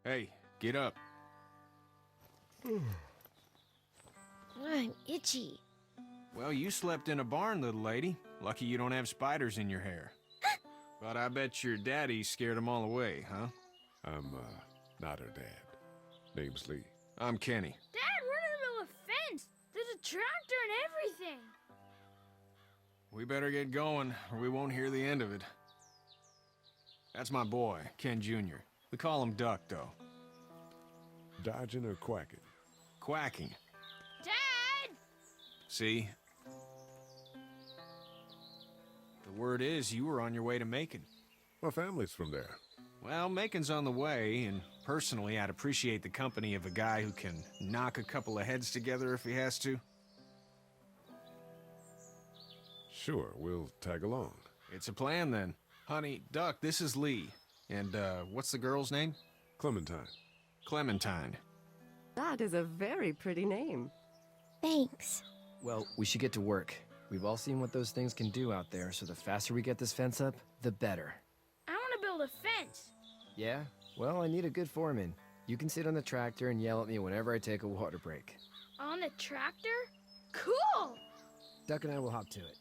Hey, get up. I'm itchy. Well, you slept in a barn, little lady. Lucky you don't have spiders in your hair. But I bet your daddy scared them all away, huh? I'm, not her dad. Name's Lee. I'm Kenny. Dad, we're in the middle of a fence. There's a tractor and everything. We better get going, or we won't hear the end of it. That's my boy, Ken Jr. We call him Duck, though. Dodging or quacking? Quacking. Dad! See? The word is you were on your way to Macon. My family's from there. Well, Macon's on the way, and personally, I'd appreciate the company of a guy who can knock a couple of heads together if he has to. Sure, we'll tag along. It's a plan, then. Honey, Duck, this is Lee. And, what's the girl's name? Clementine. Clementine. That is a very pretty name. Thanks. Well, we should get to work. We've all seen what those things can do out there, so the faster we get this fence up, the better. I want to build a fence. Yeah? Well, I need a good foreman. You can sit on the tractor and yell at me whenever I take a water break. On the tractor? Cool! Duck and I will hop to it.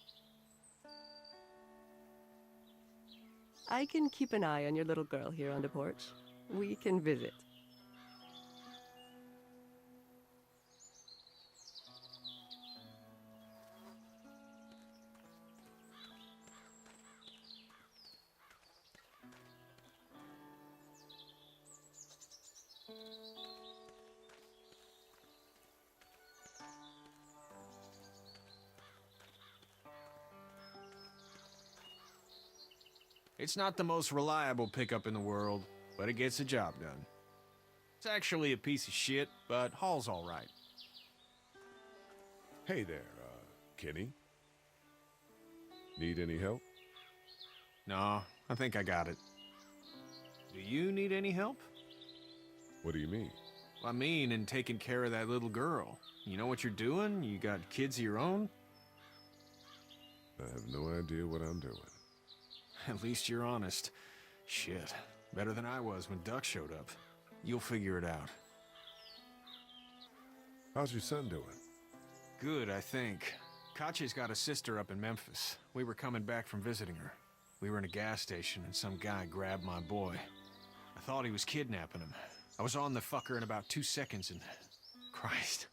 I can keep an eye on your little girl here on the porch. We can visit. It's not the most reliable pickup in the world, but it gets the job done. It's actually a piece of shit, but haul's all right. Hey there, Kenny. Need any help? No, I think I got it. Do you need any help? What do you mean? I mean, in taking care of that little girl. You know what you're doing? You got kids of your own? I have no idea what I'm doing. At least you're honest. Shit. Better than I was when Duck showed up. You'll figure it out. How's your son doing? Good, I think. Katya's got a sister up in Memphis. We were coming back from visiting her. We were in a gas station and some guy grabbed my boy. I thought he was kidnapping him. I was on the fucker in about 2 seconds and... Christ.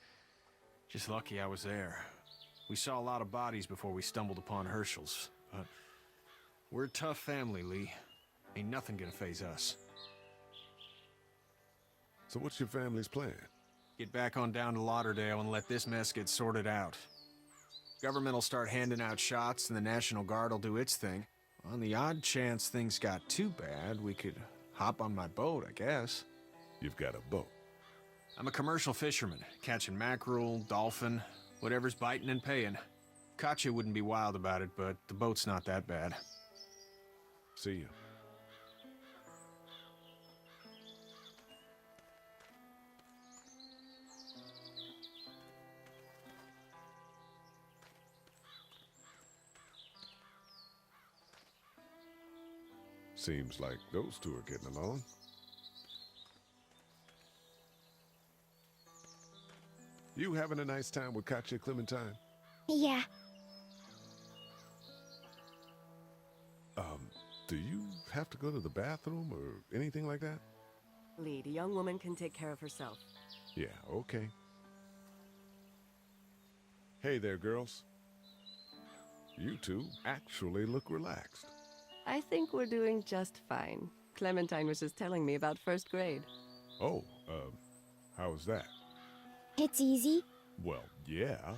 Just lucky I was there. We saw a lot of bodies before we stumbled upon Herschel's, but... We're a tough family, Lee. Ain't nothing gonna faze us. So what's your family's plan? Get back on down to Lauderdale and let this mess get sorted out. Government will start handing out shots and the National Guard will do its thing. On the odd chance things got too bad, we could hop on my boat, I guess. You've got a boat. I'm a commercial fisherman, catching mackerel, dolphin, whatever's biting and paying. Katya wouldn't be wild about it, but the boat's not that bad. See you. Seems like those two are getting along. You having a nice time with Katya, Clementine? Yeah. Do you have to go to the bathroom or anything like that? Lee, the young woman can take care of herself. Yeah, okay. Hey there, girls. You two actually look relaxed. I think we're doing just fine. Clementine was just telling me about first grade. Oh, how was that? It's easy. Well, yeah.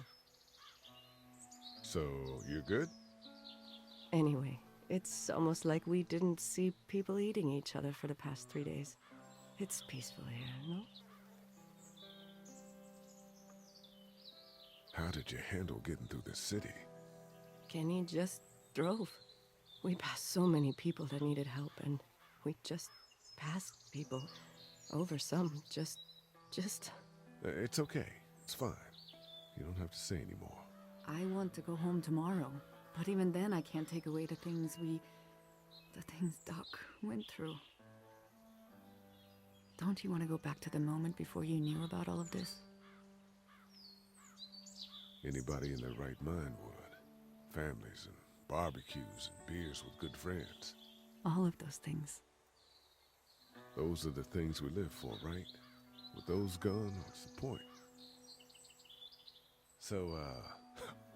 So, you're good? Anyway, it's almost like we didn't see people eating each other for the past 3 days. It's peaceful here, no? How did you handle getting through the city? Kenny just drove. We passed so many people that needed help, and we just passed people. Over some, just... It's okay. It's fine. You don't have to say anymore. I want to go home tomorrow, but even then I can't take away the things Duck went through. Don't you want to go back to the moment before you knew about all of this? Anybody in their right mind would. Families and barbecues and beers with good friends. All of those things. Those are the things we live for, right? With those gone, what's the point? So,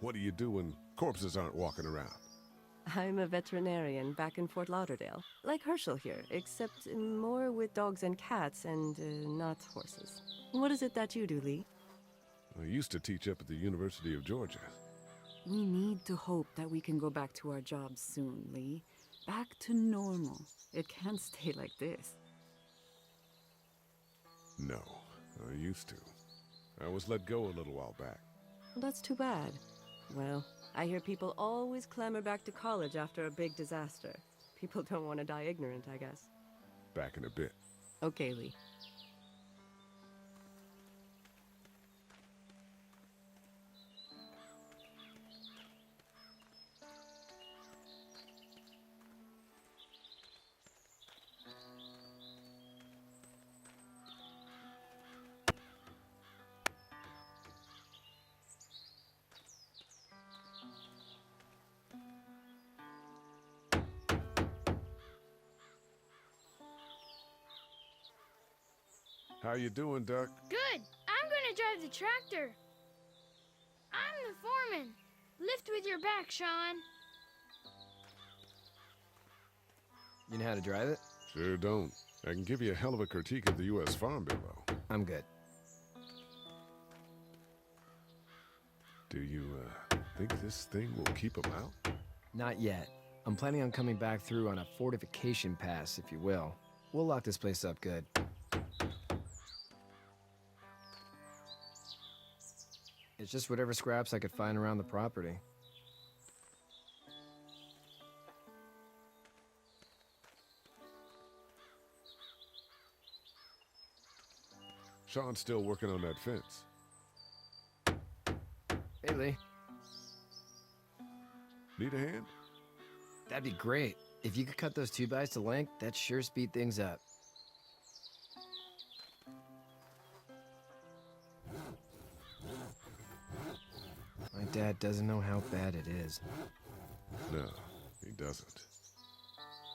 what do you do when corpses aren't walking around? I'm a veterinarian back in Fort Lauderdale. Like Herschel here, except more with dogs and cats and not horses. What is it that you do, Lee? I used to teach up at the University of Georgia. We need to hope that we can go back to our jobs soon, Lee. Back to normal. It can't stay like this. No, I used to. I was let go a little while back. That's too bad. Well, I hear people always clamor back to college after a big disaster. People don't want to die ignorant, I guess. Back in a bit. Okay, Lee. How you doing, Duck? Good. I'm gonna drive the tractor. I'm the foreman. Lift with your back, Sean. You know how to drive it? Sure don't. I can give you a hell of a critique of the U.S. Farm Bill, though. I'm good. Do you, think this thing will keep them out? Not yet. I'm planning on coming back through on a fortification pass, if you will. We'll lock this place up good. It's just whatever scraps I could find around the property. Sean's still working on that fence. Hey, Lee. Need a hand? That'd be great. If you could cut those 2x to length, that'd sure speed things up. My dad doesn't know how bad it is. No, he doesn't.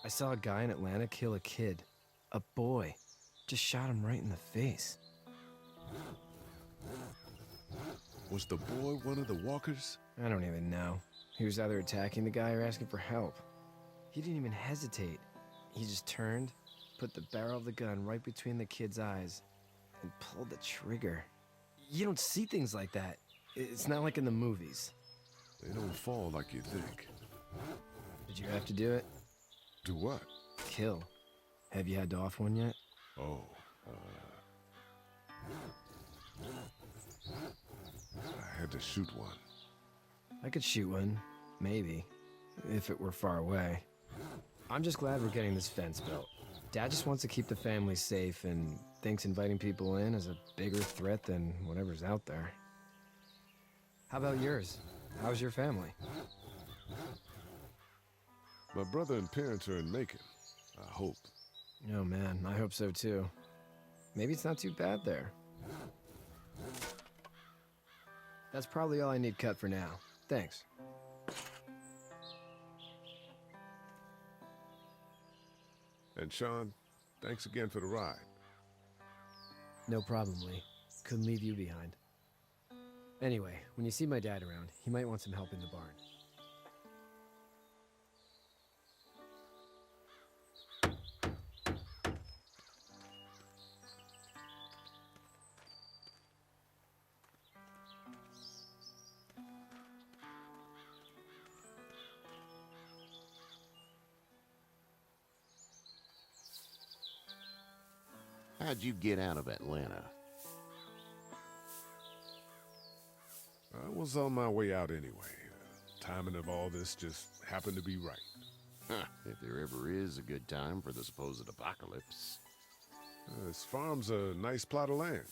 I saw a guy in Atlanta kill a kid. A boy. Just shot him right in the face. Was the boy one of the walkers? I don't even know. He was either attacking the guy or asking for help. He didn't even hesitate. He just turned, put the barrel of the gun right between the kid's eyes, and pulled the trigger. You don't see things like that. It's not like in the movies. They don't fall like you think. Did you have to do it? Do what? Kill. Have you had to off one yet? Oh, I had to shoot one. I could shoot one, maybe, if it were far away. I'm just glad we're getting this fence built. Dad just wants to keep the family safe and thinks inviting people in is a bigger threat than whatever's out there. How about yours? How's your family? My brother and parents are in Macon. I hope. Oh man, I hope so too. Maybe it's not too bad there. That's probably all I need cut for now. Thanks. And Sean, thanks again for the ride. No problem, Lee. Couldn't leave you behind. Anyway, when you see my dad around, he might want some help in the barn. How'd you get out of Atlanta? I was on my way out anyway. Timing of all this just happened to be right. Huh, if there ever is a good time for the supposed apocalypse. This farm's a nice plot of land.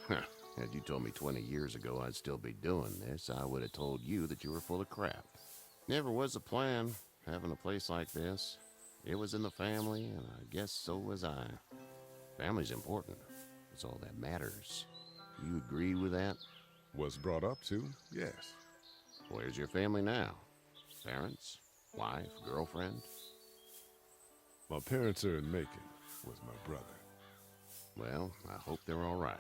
Huh, had you told me 20 years ago I'd still be doing this, I would have told you that you were full of crap. Never was a plan, having a place like this. It was in the family, and I guess so was I. Family's important. It's all that matters. You agree with that? Was brought up to, yes. Where's your family now? Parents? Wife? Girlfriend? My parents are in Macon with my brother. Well, I hope they're all right.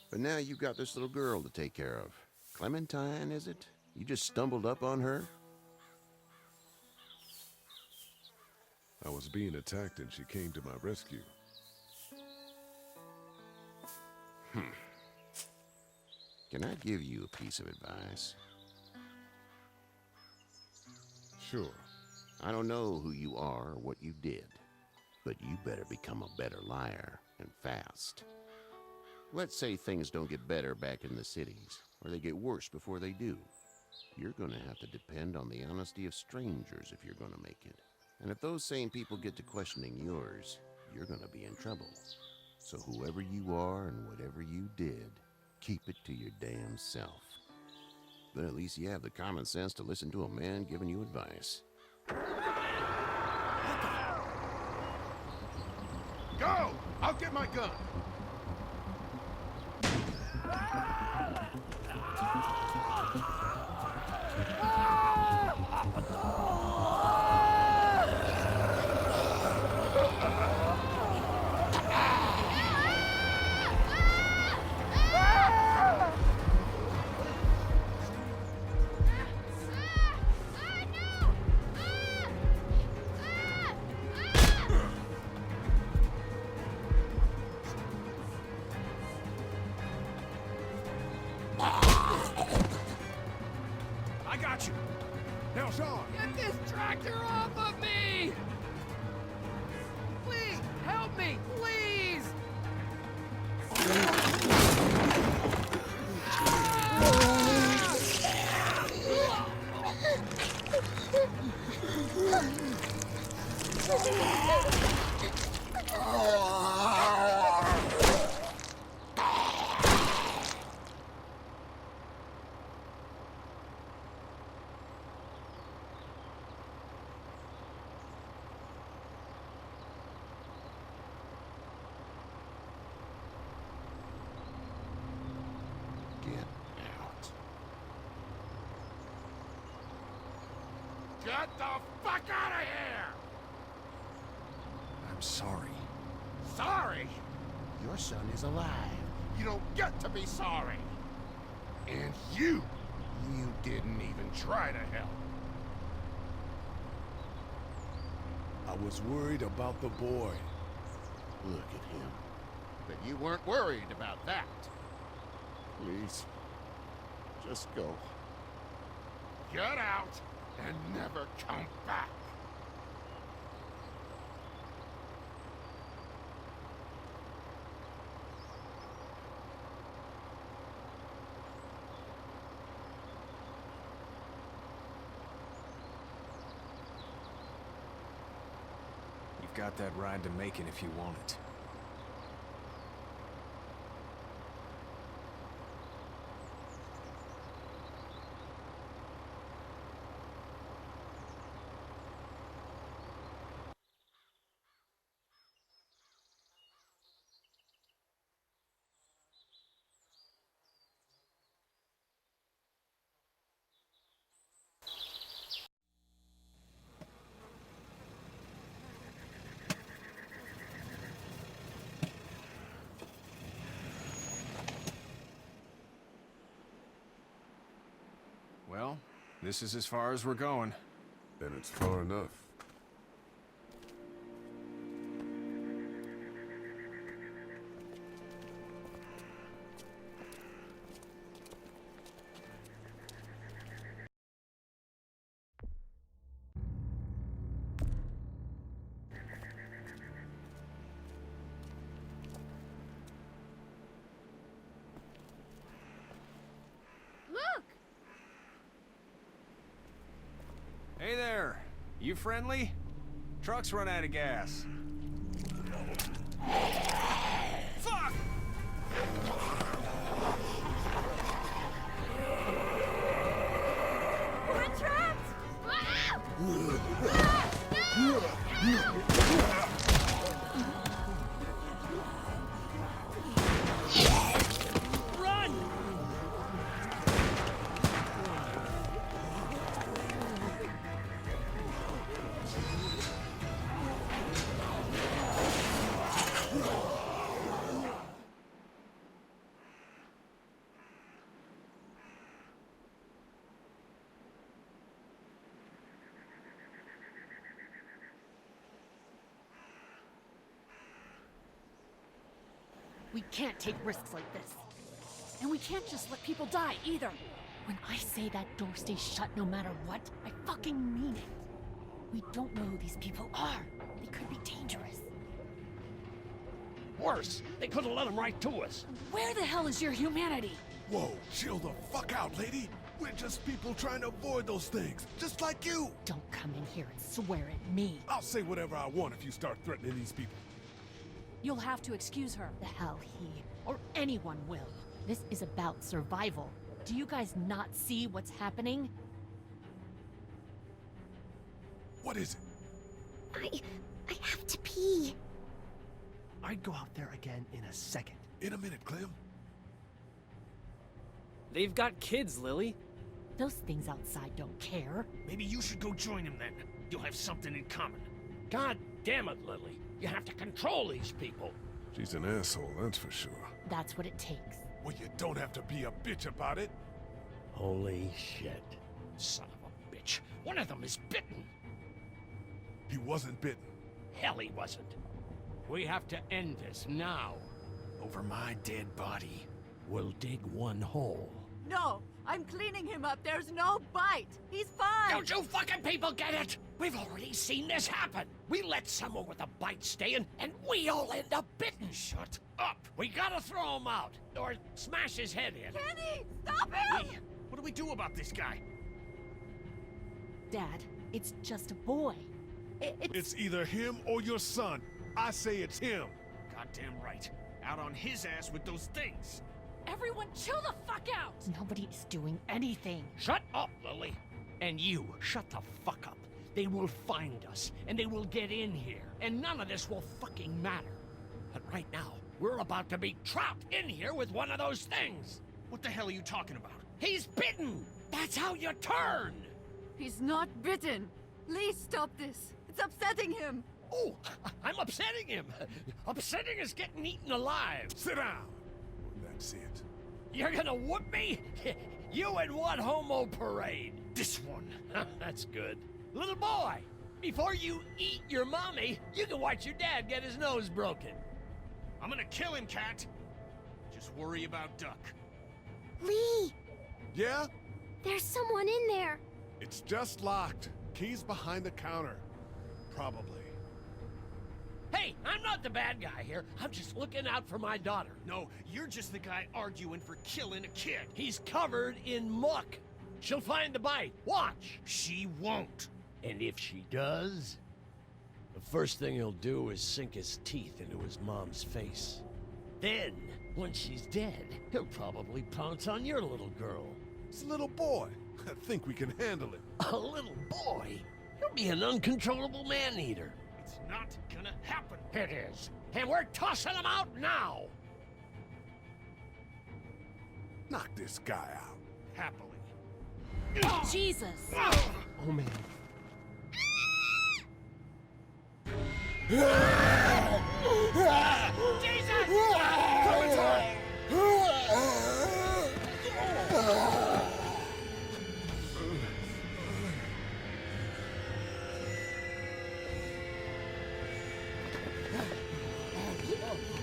But now you've got this little girl to take care of. Clementine, is it? You just stumbled up on her? I was being attacked and she came to my rescue. Can I give you a piece of advice? Sure. I don't know who you are or what you did, but you better become a better liar, and fast. Let's say things don't get better back in the cities, or they get worse before they do. You're gonna have to depend on the honesty of strangers if you're gonna make it. And if those same people get to questioning yours, you're gonna be in trouble. So whoever you are and whatever you did, keep it to your damn self. Then at least you have the common sense to listen to a man giving you advice. Go! I'll get my gun! I got you. Now, Sean. Get this tractor off of me! Please, help me, please! Get out. Get the fuck out of here! I'm sorry. Sorry? Your son is alive. You don't get to be sorry. And you didn't even try to help. I was worried about the boy. Look at him. But you weren't worried about that. Please, just go. Get out and never come back. You've got that ride to Macon if you want it. Well, this is as far as we're going. Then it's far enough. Look! Hey there. You friendly? Truck's run out of gas. Fuck! We're trapped! Ah! We can't take risks like this. And we can't just let people die, either. When I say that door stays shut no matter what, I fucking mean it. We don't know who these people are. They could be dangerous. Worse, they could have let them right to us. Where the hell is your humanity? Whoa, chill the fuck out, lady. We're just people trying to avoid those things, just like you. Don't come in here and swear at me. I'll say whatever I want if you start threatening these people. You'll have to excuse her. The hell he or anyone will. This is about survival. Do you guys not see what's happening? What is it? I have to pee. I'd go out there again in a second. In a minute, Clem. They've got kids, Lily. Those things outside don't care. Maybe you should go join them then. You'll have something in common. God damn it, Lily. You have to control these people. She's an asshole, that's for sure. That's what it takes. Well, you don't have to be a bitch about it. Holy shit. Son of a bitch. One of them is bitten. He wasn't bitten. Hell, he wasn't. We have to end this now. Over my dead body. We'll dig one hole. No, I'm cleaning him up. There's no bite. He's fine. Don't you fucking people get it? We've already seen this happen. We let someone with a bite stay in, and we all end up bitten. Shut up. We gotta throw him out, or smash his head in. Kenny, stop him! Hey, what do we do about this guy? Dad, it's just a boy. It's either him or your son. I say it's him. Goddamn right. Out on his ass with those things. Everyone chill the fuck out! Nobody is doing anything. Shut up, Lily. And you, shut the fuck up. They will find us, and they will get in here, and none of this will fucking matter. But right now, we're about to be trapped in here with one of those things. What the hell are you talking about? He's bitten! That's how you turn! He's not bitten. Lee, stop this. It's upsetting him. Oh, I'm upsetting him. Upsetting is getting eaten alive. Sit down. That's it. You're gonna whoop me? You and what homo parade? This one. That's good. Little boy, before you eat your mommy, you can watch your dad get his nose broken. I'm gonna kill him, Cat. Just worry about Duck. Lee, Yeah? there's someone in there. It's just locked. Key's behind the counter. Probably. Hey, I'm not the bad guy here. I'm just looking out for my daughter. No, you're just the guy arguing for killing a kid. He's covered in muck. She'll find the bite. Watch. She won't. And if she does, the first thing he'll do is sink his teeth into his mom's face. Then, when she's dead, he'll probably pounce on your little girl. It's a little boy. I think we can handle it. A little boy? He'll be an uncontrollable man-eater. It's not gonna happen. It is. And we're tossing him out now. Knock this guy out. Happily. Jesus! Oh man.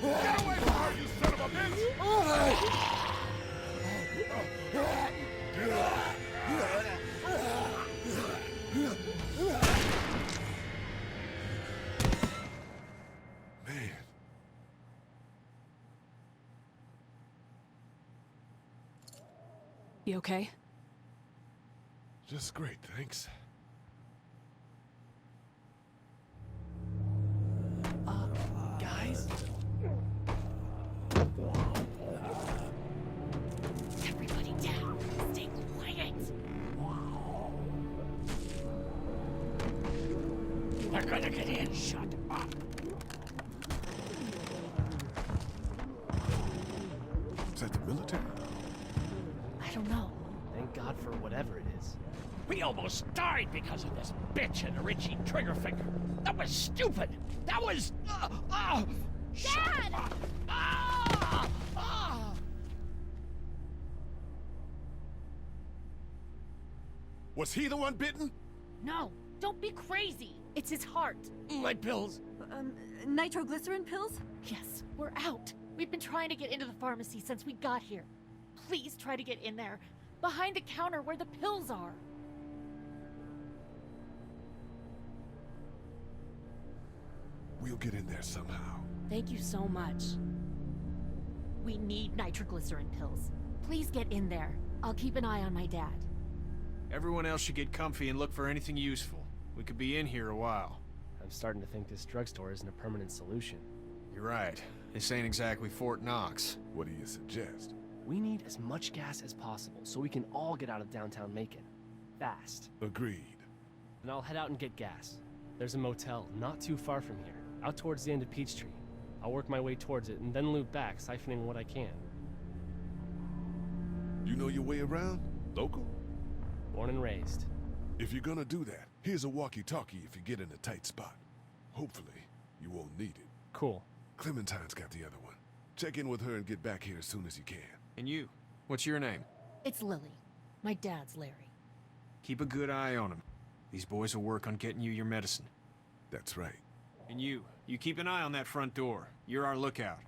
Get away from her, you son of a bitch! Man. You okay? Just great, thanks. Guys? Everybody down. Stay quiet. They're gonna get in. Shut up. Is that the military? I don't know. Thank God for whatever it is. We almost died because of this bitch and a Richie Triggerfinger. That was stupid. That was... Dad! Was he the one bitten? No, don't be crazy. It's his heart. My pills. Nitroglycerin pills? Yes, we're out. We've been trying to get into the pharmacy since we got here. Please try to get in there. Behind the counter where the pills are. We'll get in there somehow. Thank you so much. We need nitroglycerin pills. Please get in there. I'll keep an eye on my dad. Everyone else should get comfy and look for anything useful. We could be in here a while. I'm starting to think this drugstore isn't a permanent solution. You're right. This ain't exactly Fort Knox. What do you suggest? We need as much gas as possible so we can all get out of downtown Macon. Fast. Agreed. And I'll head out and get gas. There's a motel not too far from here, out towards the end of Peachtree. I'll work my way towards it and then loop back, siphoning what I can. You know your way around? Local? Born and raised. If you're gonna do that, here's a walkie-talkie if you get in a tight spot. Hopefully, you won't need it. Cool. Clementine's got the other one. Check in with her and get back here as soon as you can. And you? What's your name? It's Lily. My dad's Larry. Keep a good eye on him. These boys will work on getting you your medicine. That's right. And you keep an eye on that front door. You're our lookout.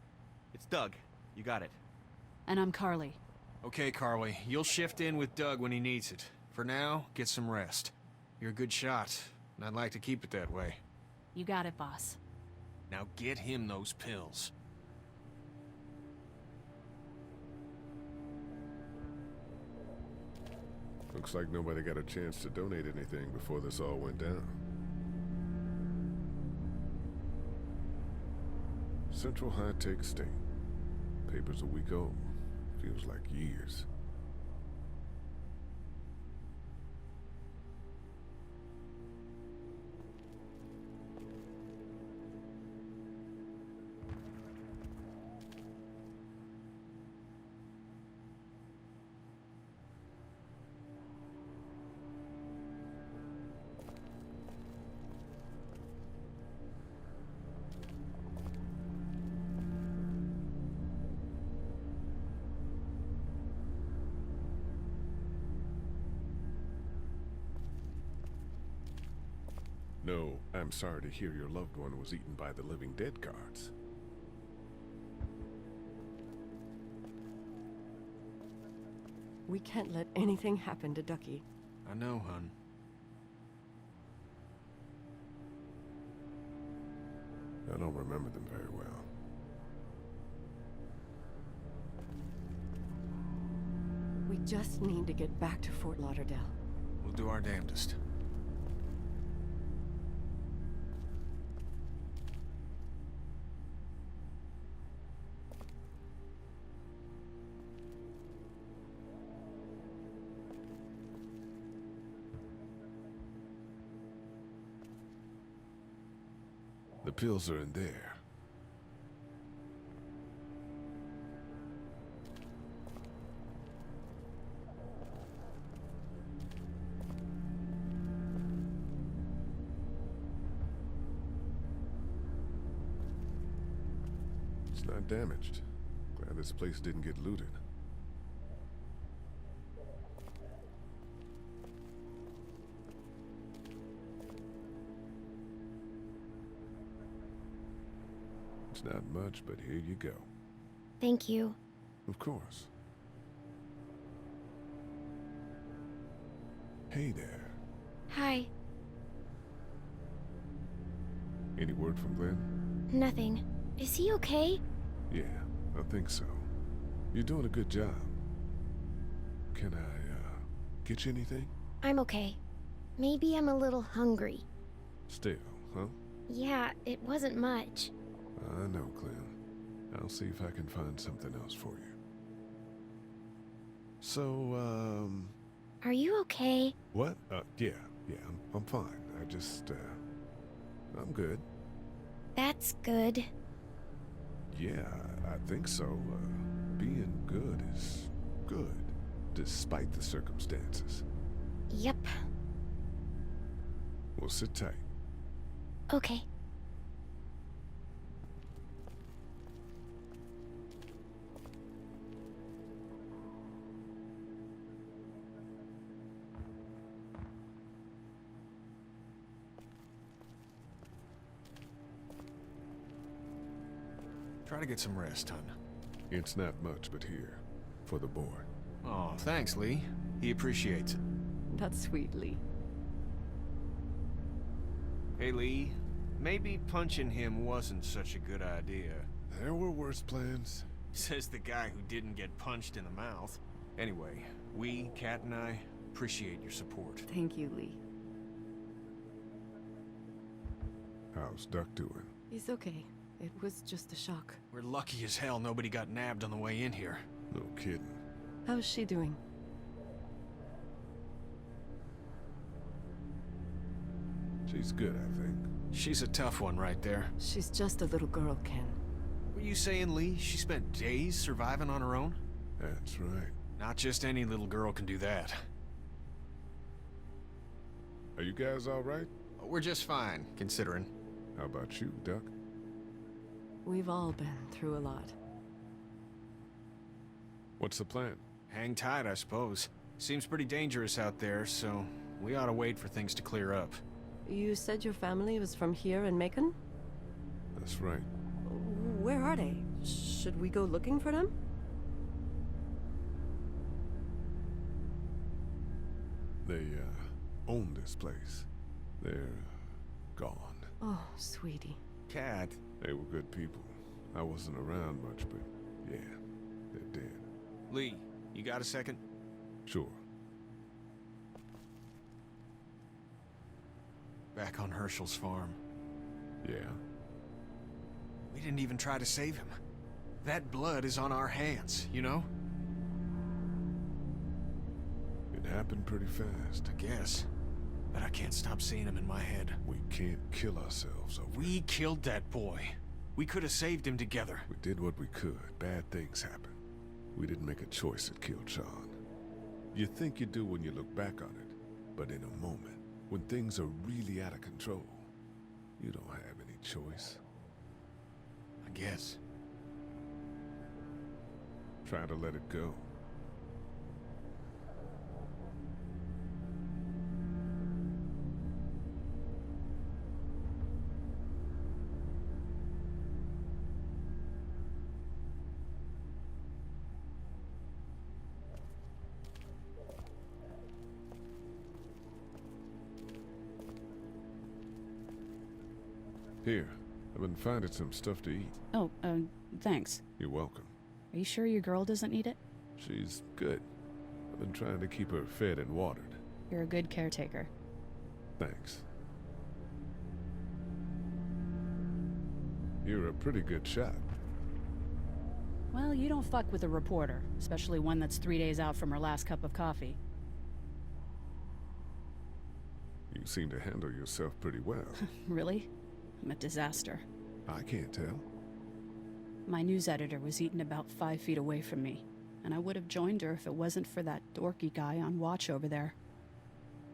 It's Doug. You got it. And I'm Carly. Okay, Carly, you'll shift in with Doug when he needs it. For now, get some rest. You're a good shot, and I'd like to keep it that way. You got it, boss. Now get him those pills. Looks like nobody got a chance to donate anything before this all went down. Central High-Tech State. Paper's a week old. Feels like years. No, I'm sorry to hear your loved one was eaten by the living dead guards. We can't let anything happen to Ducky. I know, hun. I don't remember them very well. We just need to get back to Fort Lauderdale. We'll do our damnedest. The pills are in there. It's not damaged. Glad this place didn't get looted. It's not much, but here you go. Thank you. Of course. Hey there. Hi. Any word from Glenn? Nothing. Is he okay? Yeah, I think so. You're doing a good job. Can I, get you anything? I'm okay. Maybe I'm a little hungry. Still, huh? Yeah, it wasn't much. I know, Clem. I'll see if I can find something else for you. So, Are you okay? what? Yeah, I'm fine. I just, I'm good. That's good. Yeah, I think so. Being good is good, despite the circumstances. Yep. Well, sit tight. Okay. Try to get some rest, hon. It's not much, but here. For the boy. Oh, thanks, Lee. He appreciates it. That's sweet, Lee. Hey, Lee. Maybe punching him wasn't such a good idea. There were worse plans. Says the guy who didn't get punched in the mouth. Anyway, we, Kat and I, appreciate your support. Thank you, Lee. How's Duck doing? He's okay. It was just a shock. We're lucky as hell nobody got nabbed on the way in here. No kidding. How's she doing? She's good, I think. She's a tough one right there. She's just a little girl, Ken. Were you saying, Lee, she spent days surviving on her own? That's right. Not just any little girl can do that. Are you guys all right? We're just fine, considering. How about you, Duck? We've all been through a lot. What's the plan? Hang tight, I suppose. Seems pretty dangerous out there, so we ought to wait for things to clear up. You said your family was from here in Macon? That's right. Where are they? Should we go looking for them? They, own this place. They're gone. Oh, sweetie. Kat. They were good people. I wasn't around much, but yeah, they're dead. Lee, you got a second? Sure. Back on Herschel's farm. Yeah. We didn't even try to save him. That blood is on our hands, you know? It happened pretty fast. I guess. But I can't stop seeing him in my head. We can't kill ourselves over We it. killed that boy. We could have saved him together. We did what we could. Bad things happen. We didn't make a choice that killed Sean. You think you do when you look back on it, but in a moment, when things are really out of control, you don't have any choice. I guess. Try to let it go. Here, I've been finding some stuff to eat. Oh, thanks. You're welcome. Are you sure your girl doesn't need it? She's good. I've been trying to keep her fed and watered. You're a good caretaker. Thanks. You're a pretty good shot. Well, you don't fuck with a reporter, especially one that's 3 days out from her last cup of coffee. You seem to handle yourself pretty well. Really? I'm a disaster. I can't tell. My news editor was eaten about 5 feet away from me, and I would have joined her if it wasn't for that dorky guy on watch over there.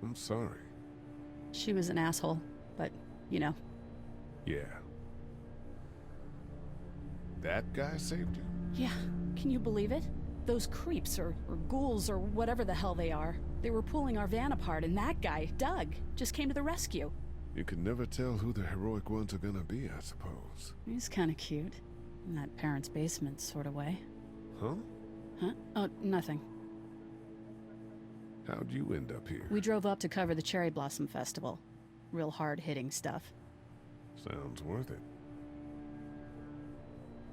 I'm sorry. She was an asshole, but, you know. Yeah. That guy saved you? Yeah, can you believe it? Those creeps, or ghouls, or whatever the hell they are. They were pulling our van apart, and that guy, Doug, just came to the rescue. You can never tell who the heroic ones are gonna be, I suppose. He's kinda cute. In that parents' basement sort of way. Huh? Huh? Oh, nothing. How'd you end up here? We drove up to cover the Cherry Blossom Festival. Real hard-hitting stuff. Sounds worth it.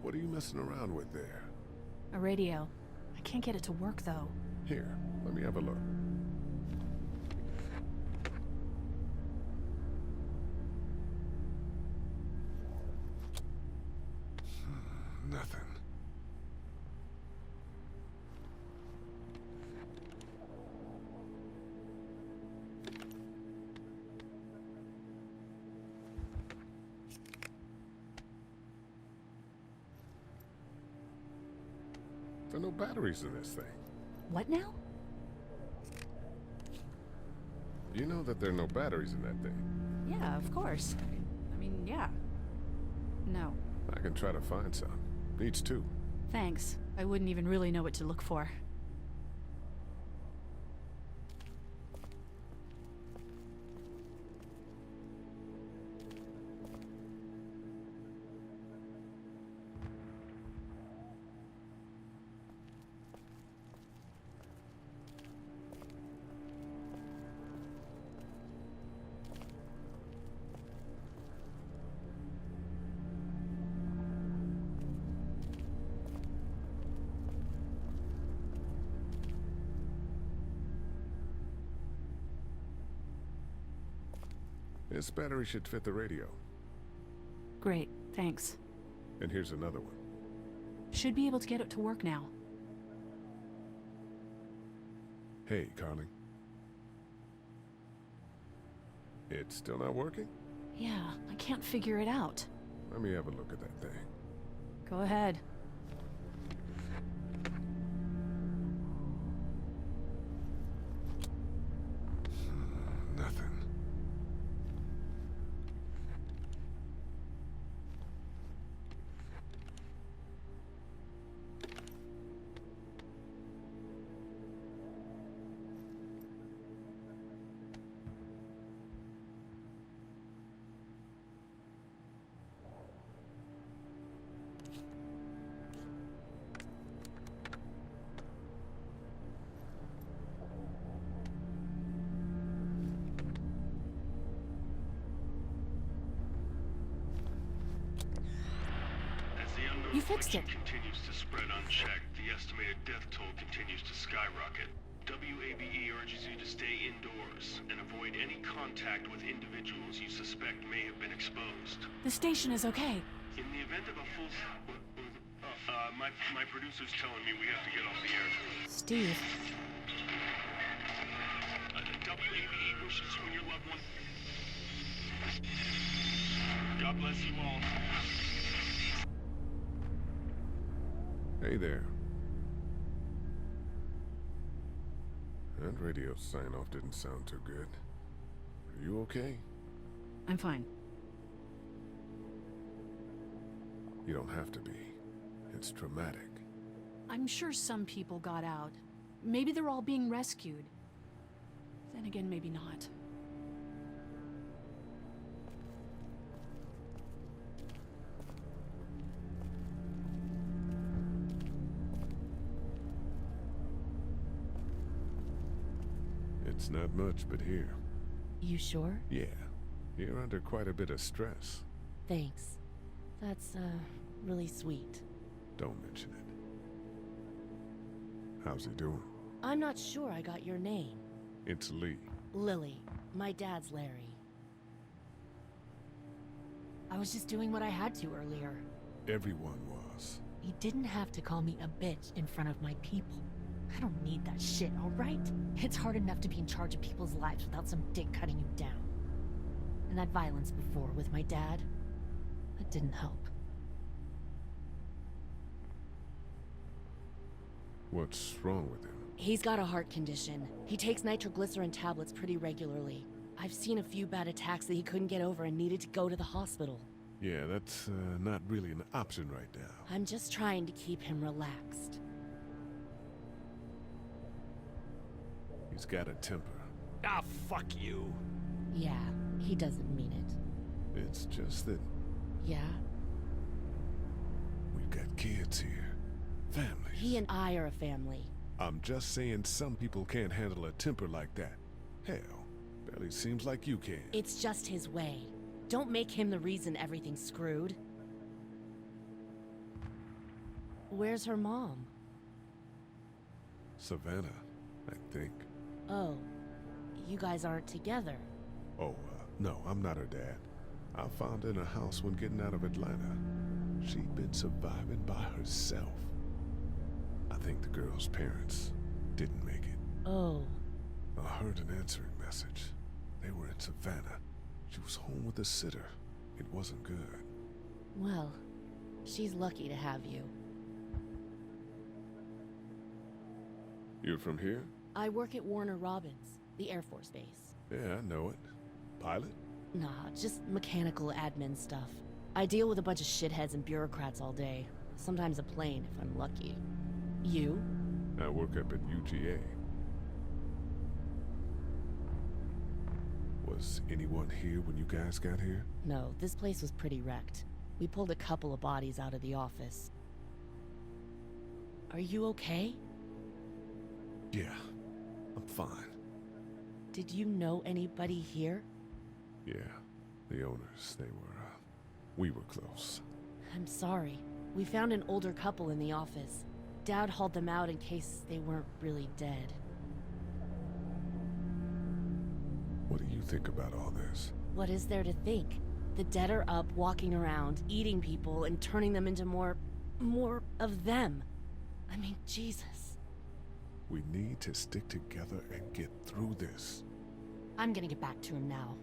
What are you messing around with there? A radio. I can't get it to work, though. Here, let me have a look. Nothing. There are no batteries in this thing. What now? You know that there are no batteries in that thing. Yeah, of course. I mean, yeah. No. I can try to find some. Needs two. Thanks. I wouldn't even really know what to look for. This battery should fit the radio. Great, thanks. And here's another one. Should be able to get it to work now. Hey, Carly. It's still not working? Yeah, I can't figure it out. Let me have a look at that thing. Go ahead. Nothing. You fixed it. Continues to spread unchecked. The estimated death toll continues to skyrocket. WABE urges you to stay indoors and avoid any contact with individuals you suspect may have been exposed. The station is okay. In the event of a full... my producer's telling me we have to get off the air. Steve. WABE wishes you and your loved one... God bless you all. Hey there. That radio sign-off didn't sound too good. Are you okay? I'm fine. You don't have to be. It's traumatic. I'm sure some people got out. Maybe they're all being rescued. Then again, maybe not. It's not much, but here. You sure? Yeah. You're under quite a bit of stress. Thanks. That's, really sweet. Don't mention it. How's he doing? I'm not sure I got your name. It's Lee. Lily. My dad's Larry. I was just doing what I had to earlier. Everyone was. You didn't have to call me a bitch in front of my people. I don't need that shit, alright? It's hard enough to be in charge of people's lives without some dick cutting you down. And that violence before with my dad, that didn't help. What's wrong with him? He's got a heart condition. He takes nitroglycerin tablets pretty regularly. I've seen a few bad attacks that he couldn't get over and needed to go to the hospital. Yeah, that's not really an option right now. I'm just trying to keep him relaxed. He's got a temper. Ah, fuck you. Yeah, he doesn't mean it. It's just that Yeah? we've got kids here. Families. He and I are a family. I'm just saying some people can't handle a temper like that. Hell, barely seems like you can. It's just his way. Don't make him the reason everything's screwed. Where's her mom? Savannah, I think. Oh, you guys aren't together. Oh, no, I'm not her dad. I found her in a house when getting out of Atlanta. She'd been surviving by herself. I think the girl's parents didn't make it. Oh. I heard an answering message. They were in Savannah. She was home with a sitter. It wasn't good. Well, she's lucky to have you. You're from here? I work at Warner Robins, the Air Force Base. Yeah, I know it. Pilot? Nah, just mechanical admin stuff. I deal with a bunch of shitheads and bureaucrats all day. Sometimes a plane, if I'm lucky. You? I work up at UGA. Was anyone here when you guys got here? No, this place was pretty wrecked. We pulled a couple of bodies out of the office. Are you okay? Yeah, I'm fine. Did you know anybody here? Yeah, the owners, we were close. I'm sorry. We found an older couple in the office. Dad hauled them out in case they weren't really dead. What do you think about all this? What is there to think? The dead are up, walking around, eating people, and turning them into more of them. I mean, Jesus. We need to stick together and get through this. I'm gonna get back to him now.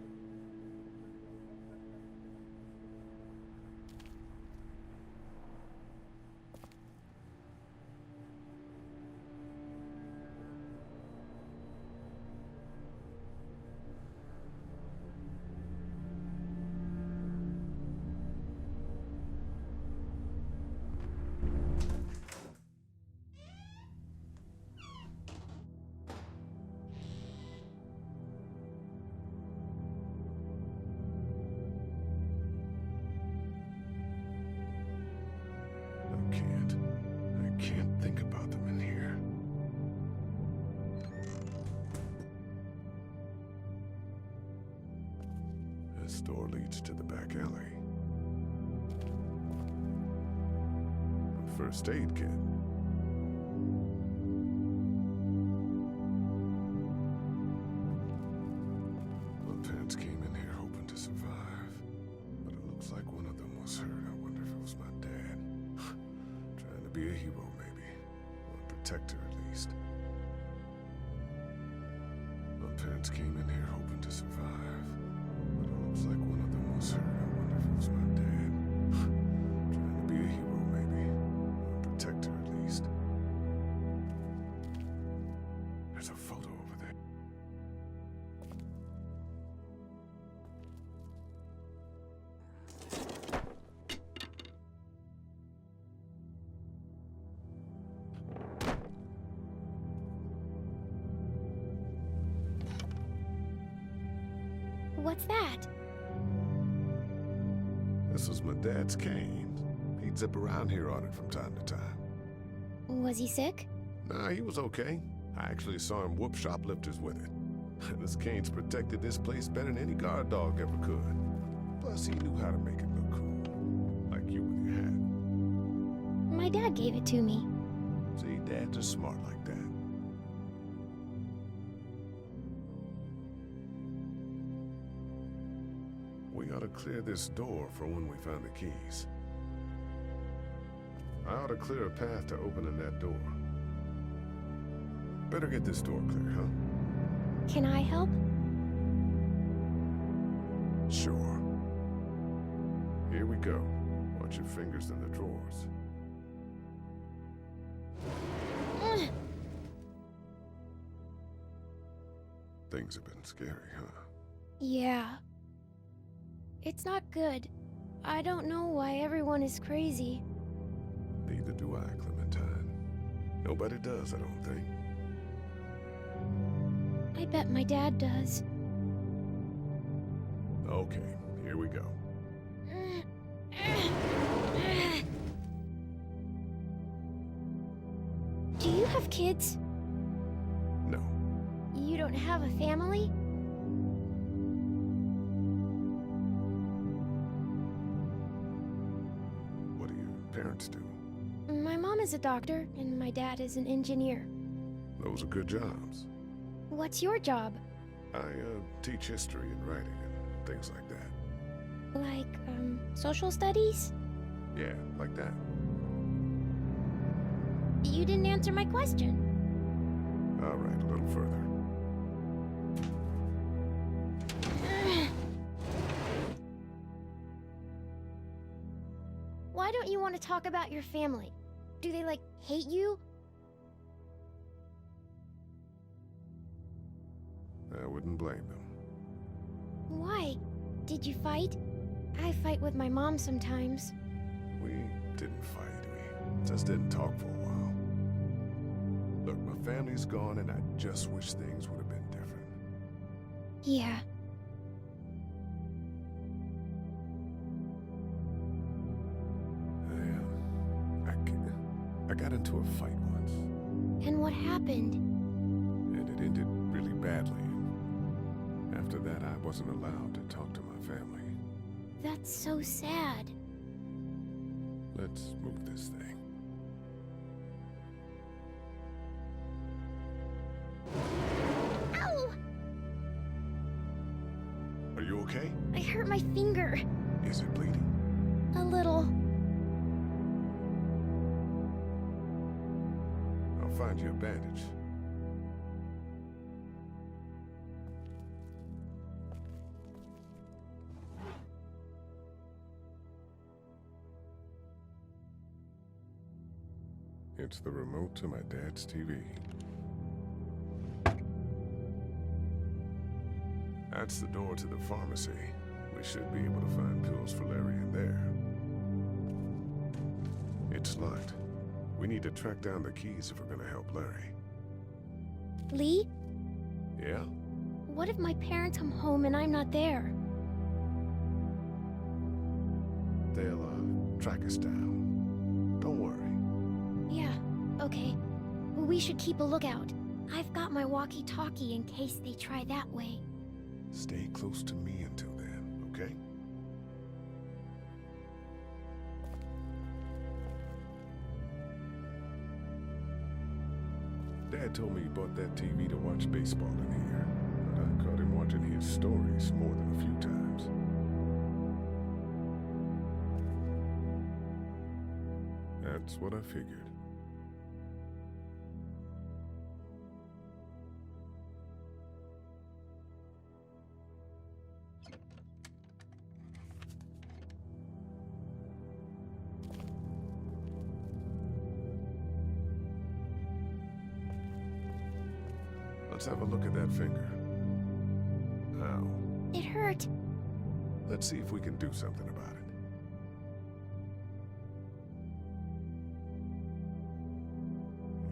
I can't think about them in here. This door leads to the back alley. A first aid kit. My parents came in here hoping to survive, but it looks like one of them was hurt. I wonder if it was my dad. Trying to be a hero, maybe. Or a protector, at least. My parents came in here hoping to survive, but it looks like one of them was hurt. I wonder if it was my dad. Trying to be a hero, maybe. Or a protector, at least. There's a photo over there. What's that? This was my dad's cane. He'd zip around here on it from time to time. Was he sick? Nah, he was okay. I actually saw him whoop shoplifters with it. This cane's protected this place better than any guard dog ever could. Plus, he knew how to make it look cool. Like you with your hat. My dad gave it to me. See, dads are smart like that. We ought to clear this door for when we find the keys. I ought to clear a path to opening that door. Better get this door clear, huh? Can I help? Sure. Here we go. Watch your fingers in the drawers. Things have been scary, huh? Yeah. It's not good. I don't know why everyone is crazy. Neither do I, Clementine. Nobody does, I don't think. I bet my dad does. Okay, here we go. Do you have kids? No. You don't have a family? What do your parents do? My mom is a doctor, and my dad is an engineer. Those are good jobs. What's your job? I teach history and writing and things like that. Like, social studies? Yeah, like that. You didn't answer my question. All right, a little further. Why don't you want to talk about your family? Do they, like, hate you? I wouldn't blame them. Why? Did you fight? I fight with my mom sometimes. We didn't fight. We just didn't talk for a while. Look, my family's gone and I just wish things would have been different. Yeah. I got into a fight once. And what happened? And it ended really badly. After that, I wasn't allowed to talk to my family. That's so sad. Let's move this thing. Ow! Are you okay? hurt my finger. Is it bleeding? A little. I'll find you a bandage. It's the remote to my dad's TV. That's the door to the pharmacy. We should be able to find pills for Larry in there. It's locked. We need to track down the keys if we're gonna help Larry. Lee? Yeah? What if my parents come home and I'm not there? They'll, track us down. Don't worry. Yeah, okay. We should keep a lookout. I've got my walkie-talkie in case they try that way. Stay close to me until then, okay? Dad told me he bought that TV to watch baseball in here, but I caught him watching his stories more than a few times. That's what I figured. Let's have a look at that finger. Ow. It hurt. Let's see if we can do something about it.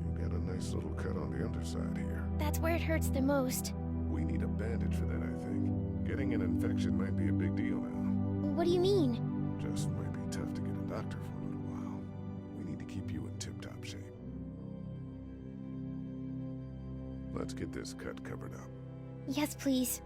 You got a nice little cut on the underside here. That's where it hurts the most. We need a bandage for that, I think. Getting an infection might be a big deal now. What do you mean? Just might be tough to get a doctor for a little while. We need to keep you in tip-top shape. Let's get this cut covered up. Yes, please.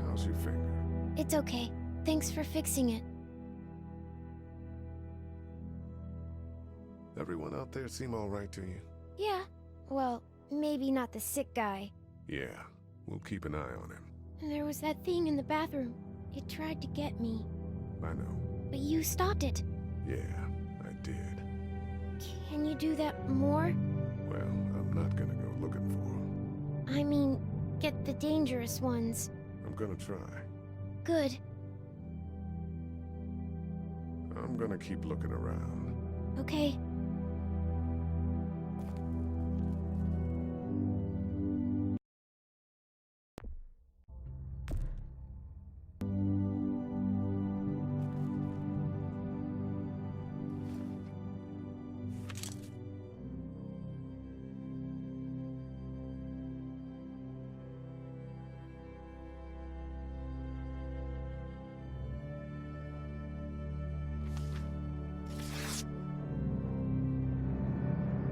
How's your finger? It's okay. Thanks for fixing it. Everyone out there seem all right to you? Yeah. Well, maybe not the sick guy. Yeah, we'll keep an eye on him. There was that thing in the bathroom. It tried to get me. I know. But you stopped it. Yeah, I did. Can you do that more? Well, I'm not gonna go looking for him. I mean, get the dangerous ones. I'm gonna try. Good. I'm gonna keep looking around. Okay.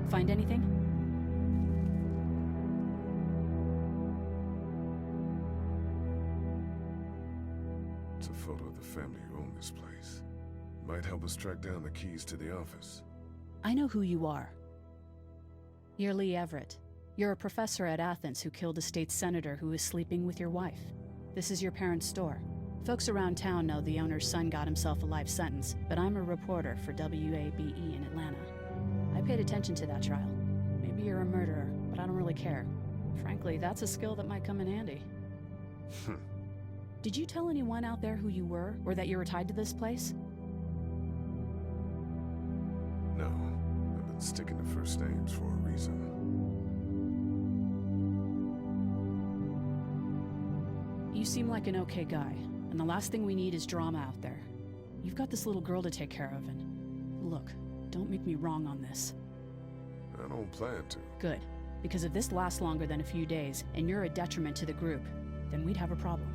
Find anything? It's a photo of the family who own this place. Might help us track down the keys to the office. I know who you are. You're Lee Everett. You're a professor at Athens who killed a state senator who was sleeping with your wife. This is your parents' store. Folks around town know the owner's son got himself a life sentence, but I'm a reporter for WABE in Atlanta. I paid attention to that trial. Maybe you're a murderer, but I don't really care. Frankly, that's a skill that might come in handy. Did you tell anyone out there who you were, or that you were tied to this place? No, I've been sticking to first names for a reason. You seem like an okay guy, and the last thing we need is drama out there. You've got this little girl to take care of, and look, don't make me wrong on this. I don't plan to. Good, because if this lasts longer than a few days, and you're a detriment to the group, then we'd have a problem.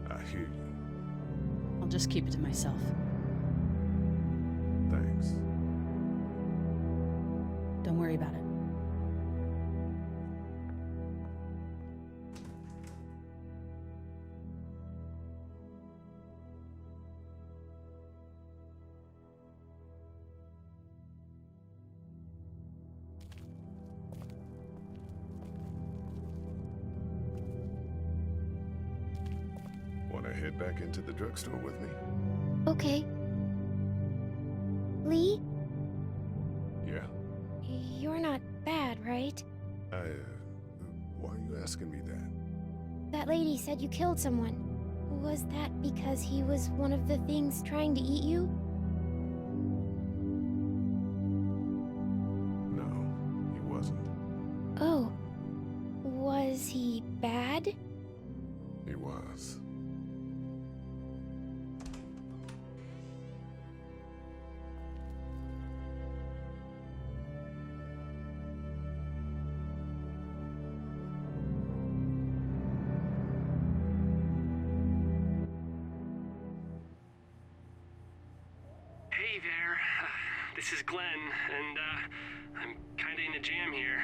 I hear you. I'll just keep it to myself. Thanks. Don't worry about it. head back into the drugstore with me? Okay. Lee, Yeah? you're not bad, right? Why are you asking me that? That lady said you killed someone. Was that because he was one of the things trying to eat you? No, he wasn't. Oh. Was he bad? He was. Hey there. This is Glenn, and I'm kinda in a jam here.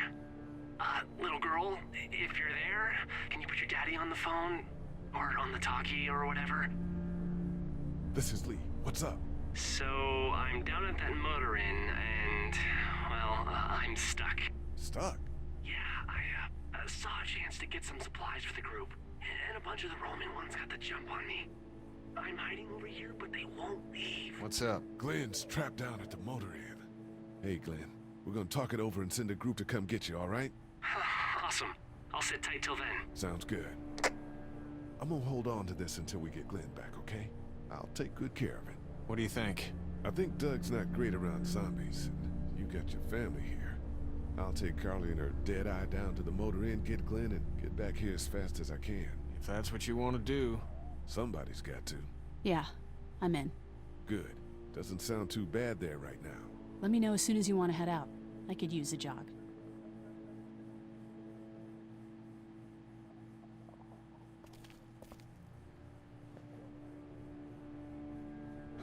Little girl, if you're there, can you put your daddy on the phone? Or on the talkie or whatever? This is Lee. What's up? So, I'm down at that motor inn, and, well, I'm stuck. Stuck? Yeah, I saw a chance to get some supplies for the group, and a bunch of the Roman ones got the jump on me. I'm hiding over here, but they won't leave. What's up? Glenn's trapped down at the motor inn. Hey, Glenn. We're gonna talk it over and send a group to come get you, all right? Awesome. I'll sit tight till then. Sounds good. I'm gonna hold on to this until we get Glenn back, okay? I'll take good care of it. What do you think? I think Doug's not great around zombies, and you got your family here. I'll take Carly and her dead eye down to the motor inn, get Glenn, and get back here as fast as I can. If that's what you want to do. Somebody's got to. Yeah, I'm in. Good. Doesn't sound too bad there right now. Let me know as soon as you want to head out. I could use a jog.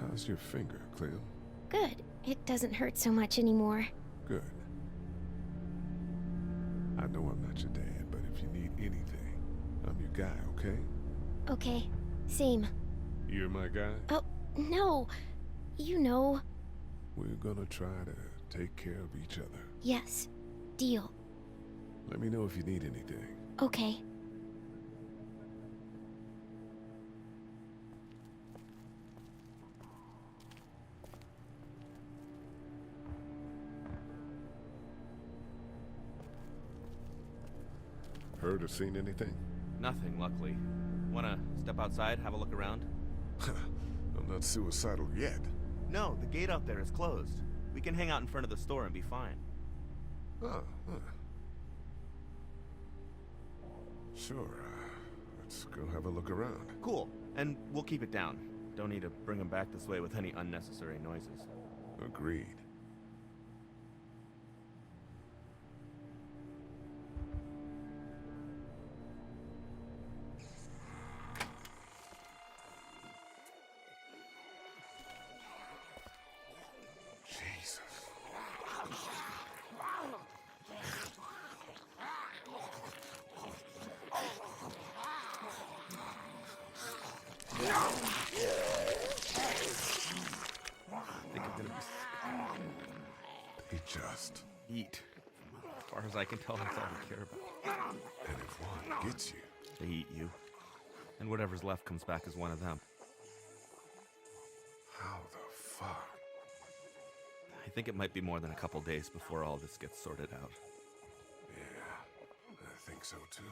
How's your finger, Clem? Good. It doesn't hurt so much anymore. Good. I know I'm not your dad, but if you need anything, I'm your guy, okay? Okay. Same. You're my guy? Oh, no. You know. We're gonna try to take care of each other. Yes. Deal. Let me know if you need anything. Okay. Heard or seen anything? Nothing, luckily. Wanna step outside, have a look around? I'm not suicidal yet. No, the gate out there is closed. We can hang out in front of the store and be fine. Huh. Sure, let's go have a look around. Cool, and we'll keep it down. Don't need to bring them back this way with any unnecessary noises. Agreed. They just eat. As far as I can tell, that's all they care about. And if one gets you, they eat you. And whatever's left comes back as one of them. How the fuck? I think it might be more than a couple days before all this gets sorted out. Yeah, I think so too.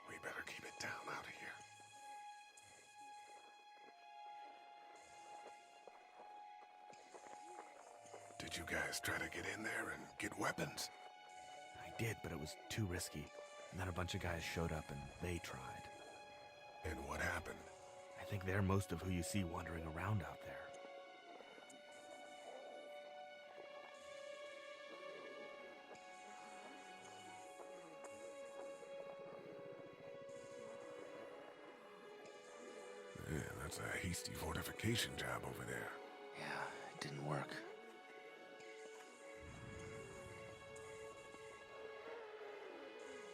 We better keep it down out of here. Did you guys try to get in there and get weapons? I did, but it was too risky. And then a bunch of guys showed up and they tried. And what happened? I think they're most of who you see wandering around out there. Yeah, that's a hasty fortification job over there. Yeah, it didn't work.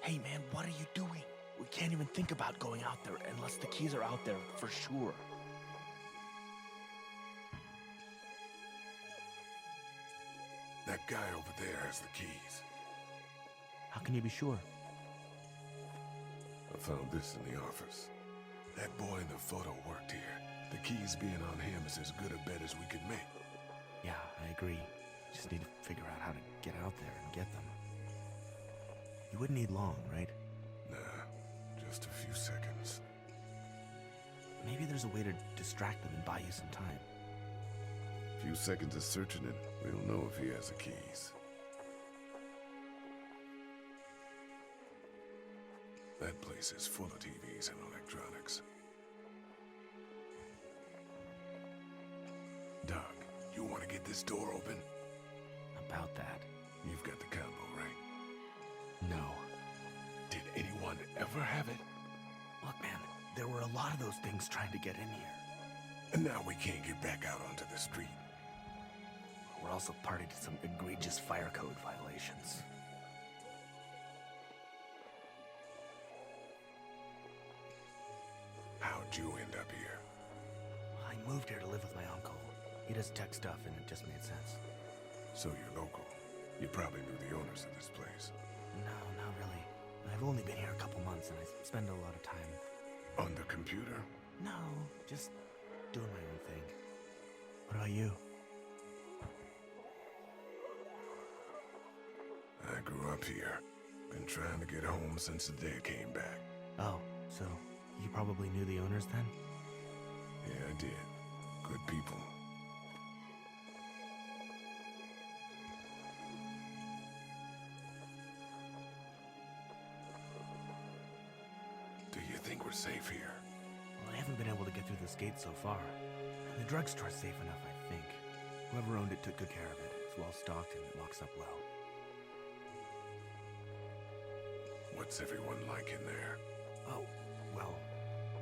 Hey man, what are you doing? We can't even think about going out there unless the keys are out there for sure. That guy over there has the keys. How can you be sure? I found this in the office. That boy in the photo worked here. The keys being on him is as good a bet as we could make. Yeah, I agree. Just need to figure out how to get out there and get them. You wouldn't need long, right? Nah, just a few seconds. Maybe there's a way to distract them and buy you some time. Few seconds of searching it, we'll know if he has the keys. That place is full of TVs and electronics. Doug, you want to get this door open? About that. You've got the combo, right? No. Did anyone ever have it? Look, man, there were a lot of those things trying to get in here. And now we can't get back out onto the street. We're also party to some egregious fire code violations. How'd you end up here? I moved here to live with my uncle. He does tech stuff, and it just made sense. So you're local. You probably knew the owners of this place. No, not really. I've only been here a couple months, and I spend a lot of time... On the computer? No, just doing my own thing. What about you? I grew up here. Been trying to get home since the day I came back. Oh, so you probably knew the owners then? Yeah, I did. Good people. Do you think we're safe here? Well, I haven't been able to get through this gate so far. And the drugstore's safe enough, I think. Whoever owned it took good care of it. It's well stocked and it locks up well. What's everyone like in there? Oh, well,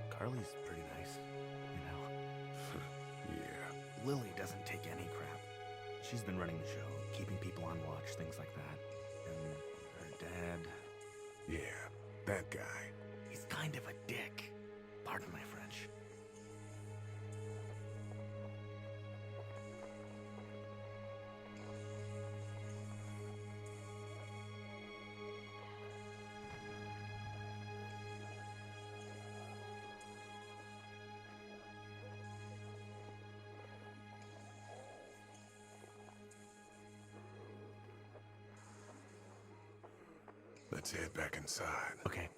Carly's pretty nice, you know. Yeah. Lily doesn't take any crap. She's been running the show, keeping people on watch, things like that. And her dad... Yeah, that guy. He's kind of a dick. Pardon my French. Let's head back inside. Okay.